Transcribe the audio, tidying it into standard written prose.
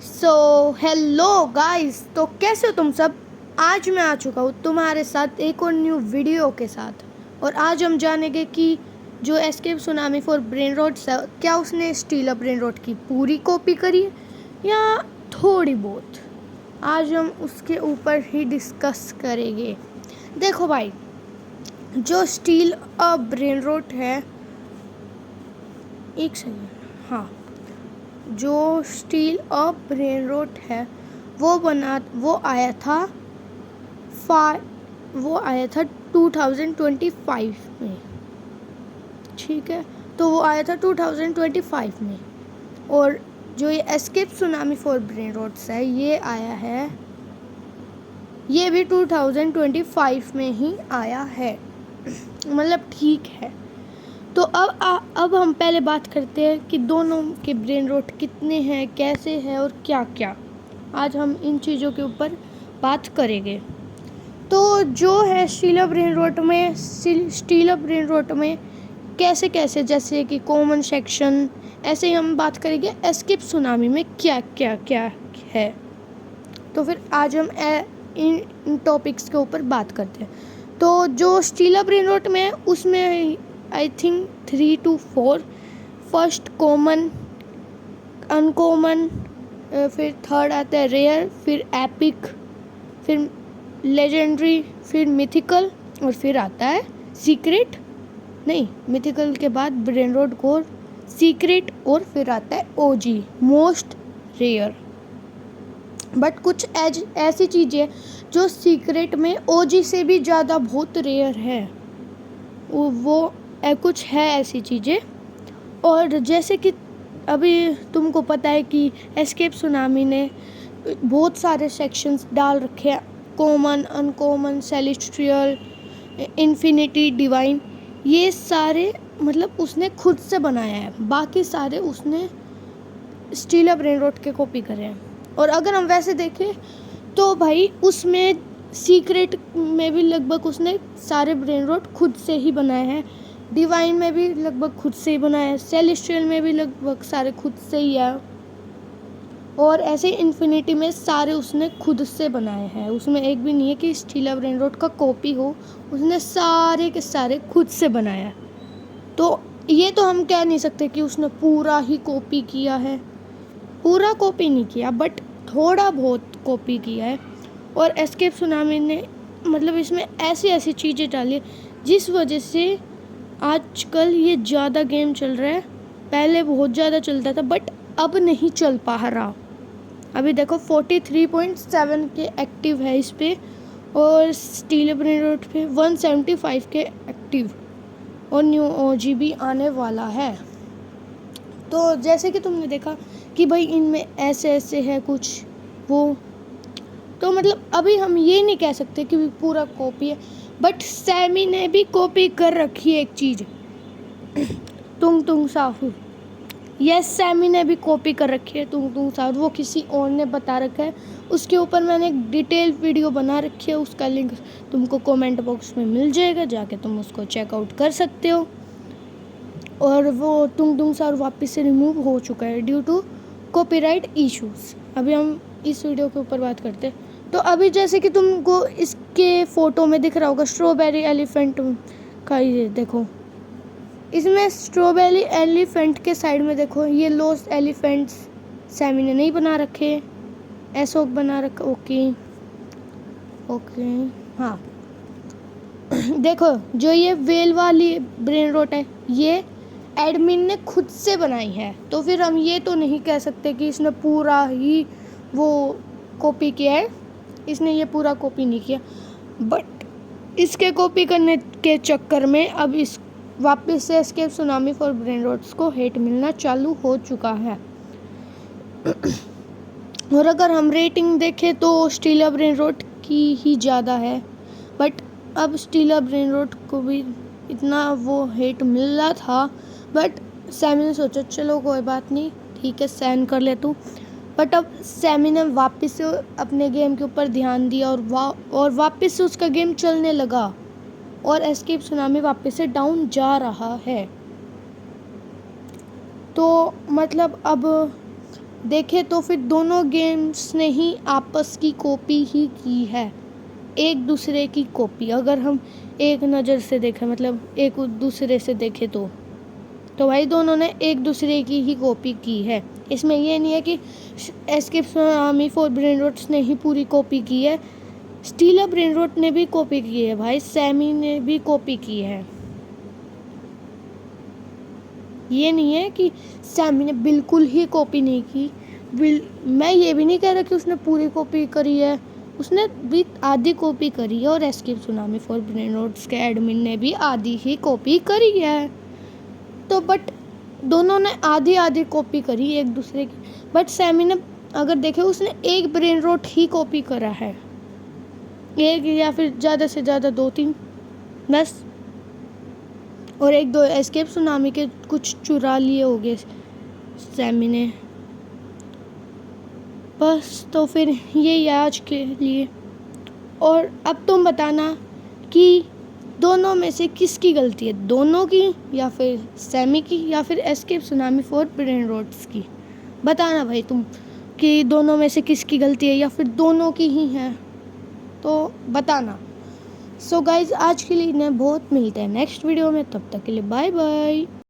So hello guys, तो कैसे हो तुम सब। आज मैं आ चुका हूँ तुम्हारे साथ एक और न्यू वीडियो के साथ। और आज हम जानेंगे कि जो escape tsunami for brain rot है, क्या उसने स्टील ब्रेन रॉट की पूरी कॉपी करी है या थोड़ी बहुत। आज हम उसके ऊपर ही डिस्कस करेंगे। देखो भाई, जो स्टील अ ब्रेन रॉट है, एक सेकेंड, हाँ, जो स्टील अ ब्रेन रॉट है वो आया था वो आया था 2025 में। ठीक है, तो वो आया था 2025 में। और जो ये escape tsunami for brain rots है, ये भी 2025 में ही आया है। मतलब ठीक है। तो अब हम पहले बात करते हैं कि दोनों के ब्रेन रॉट कितने हैं, कैसे हैं और क्या क्या। आज हम इन चीज़ों के ऊपर बात करेंगे। तो जो है स्टील ब्रेन रॉट में कैसे कैसे, जैसे कि कॉमन सेक्शन, ऐसे ही हम बात करेंगे एस्केप सुनामी में क्या क्या क्या है। तो फिर आज हम इन टॉपिक्स के ऊपर बात करते हैं। तो जो स्टील ब्रेन रॉट में है, उसमें I think 3 to 4। First common, uncommon, फिर थर्ड आता है रेयर, फिर एपिक, फिर लेजेंडरी, फिर मिथिकल, और फिर आता है सीक्रेट। नहीं, मिथिकल के बाद ब्रेन रॉट कोर, सीक्रेट, और फिर आता है ओजी, मोस्ट रेयर। बट कुछ ऐसी चीज़ें जो सीक्रेट में ओजी से भी ज़्यादा बहुत रेयर है, कुछ है ऐसी चीज़ें। और जैसे कि अभी तुमको पता है कि एस्केप सुनामी ने बहुत सारे सेक्शंस डाल रखे हैं, common, uncommon, celestial, infinity, divine. ये सारे मतलब उसने खुद से बनाया है, बाकी सारे उसने स्टील ब्रेन रॉट के कॉपी करे हैं। और अगर हम वैसे देखें तो भाई उसमें सीक्रेट में भी लगभग उसने सारे ब्रेन रॉट खुद से ही बनाए हैं, डिवाइन में भी लगभग खुद से ही बनाया है, सेलेस्टियल में भी लगभग सारे खुद से ही है, और ऐसे इन्फिनिटी में सारे उसने खुद से बनाए हैं। उसमें एक भी नहीं है कि स्टील ब्रेन रॉट का कॉपी हो, उसने सारे के सारे खुद से बनाया है। तो ये तो हम कह नहीं सकते कि उसने पूरा ही कॉपी किया है, पूरा कॉपी नहीं किया, बट थोड़ा बहुत कॉपी किया है। और एस्केप सुनामी ने मतलब इसमें ऐसी ऐसी चीज़ें डाली जिस वजह से आजकल ये ज़्यादा गेम चल रहा है। पहले बहुत ज़्यादा चलता था, बट अब नहीं चल पा रहा। अभी देखो 43.7 के एक्टिव है इस पे, और स्टील ब्रेन रॉट पे 175 के एक्टिव, और न्यू ओजी भी आने वाला है। तो जैसे कि तुमने देखा कि भाई इनमें ऐसे ऐसे है कुछ वो, तो मतलब अभी हम ये नहीं कह सकते कि पूरा कॉपी है। बट सैमी ने भी कॉपी कर रखी है एक चीज़, तुंग तुंग साहू। यस, सैमी ने भी कॉपी कर रखी है तुंग तुंग साहू, वो किसी और ने बता रखा है। उसके ऊपर मैंने एक डिटेल वीडियो बना रखी है, उसका लिंक तुमको कमेंट बॉक्स में मिल जाएगा, जाके तुम उसको चेकआउट कर सकते हो। और वो तुंग तुंग साहू वापस से रिमूव हो चुका है ड्यू टू कॉपीराइट इश्यूज़। अभी हम इस वीडियो के ऊपर बात करते हैं। तो अभी जैसे कि तुमको इसके फ़ोटो में दिख रहा होगा स्ट्रॉबेरी एलिफेंट का, ये देखो, इसमें स्ट्रॉबेरी एलिफेंट के साइड में देखो ये लॉस्ट एलिफेंट्स सैमी ने नहीं बना रखे, एसोक बना रखा। ओके ओके, हाँ। देखो जो ये वेल वाली ब्रेन रॉट है, ये एडमिन ने खुद से बनाई है। तो फिर हम ये तो नहीं कह सकते कि इसने पूरा ही वो कॉपी किया है, इसने ये पूरा कॉपी नहीं किया। बट इसके कॉपी करने के चक्कर में अब इस वापस से escape tsunami for brain rots को हेट मिलना चालू हो चुका है। और अगर हम रेटिंग देखें तो स्टील ब्रेन रॉट की ही ज़्यादा है, बट अब स्टील ब्रेन रॉट को भी इतना वो हेट मिल रहा था, बट सैमी ने सोचा चलो कोई बात नहीं, ठीक है, सहन कर ले तू। बट अब सैमी ने वापस से अपने गेम के ऊपर ध्यान दिया, और वापस से उसका गेम चलने लगा, और एस्केप सुनामी वापस से डाउन जा रहा है। तो मतलब अब देखें तो फिर दोनों गेम्स ने ही आपस की कॉपी ही की है, एक दूसरे की कॉपी। अगर हम एक नज़र से देखें, मतलब एक दूसरे से देखें तो भाई दोनों ने एक दूसरे की ही कॉपी की है। इसमें ये नहीं है कि एस्केप सुनामी फॉर ब्रेन रोट्स ने ही पूरी कॉपी की है, स्टीला ब्रेन रोट ने भी कॉपी की है भाई, सैमी ने भी कॉपी की है। ये नहीं है कि सैमी ने बिल्कुल ही कॉपी नहीं की। मैं ये भी नहीं कह रहा कि उसने पूरी कॉपी करी है, उसने भी आधी कॉपी करी है, और एस्केप सुनामी फॉर ब्रेन रोट्स के एडमिन ने भी आधी ही कॉपी करी है। तो बट दोनों ने आधी आधी कॉपी करी एक दूसरे की, बट सैमी ने अगर देखे उसने एक ब्रेन रोट ही कॉपी करा है, एक या फिर ज़्यादा से ज़्यादा 2-3 बस, और 1-2 एस्केप सुनामी के कुछ चुरा लिए होंगे सैमी ने। बस तो फिर ये आज के लिए। और अब तुम बताना कि दोनों में से किसकी गलती है, दोनों की या फिर सैमी की या फिर एस्केप सुनामी फॉर ब्रेन रोट्स की। बताना भाई तुम कि दोनों में से किसकी गलती है या फिर दोनों की ही है, तो बताना। सो गाइज आज के लिए इन्हें बहुत, मिलते हैं नेक्स्ट वीडियो में, तब तक के लिए बाय बाय।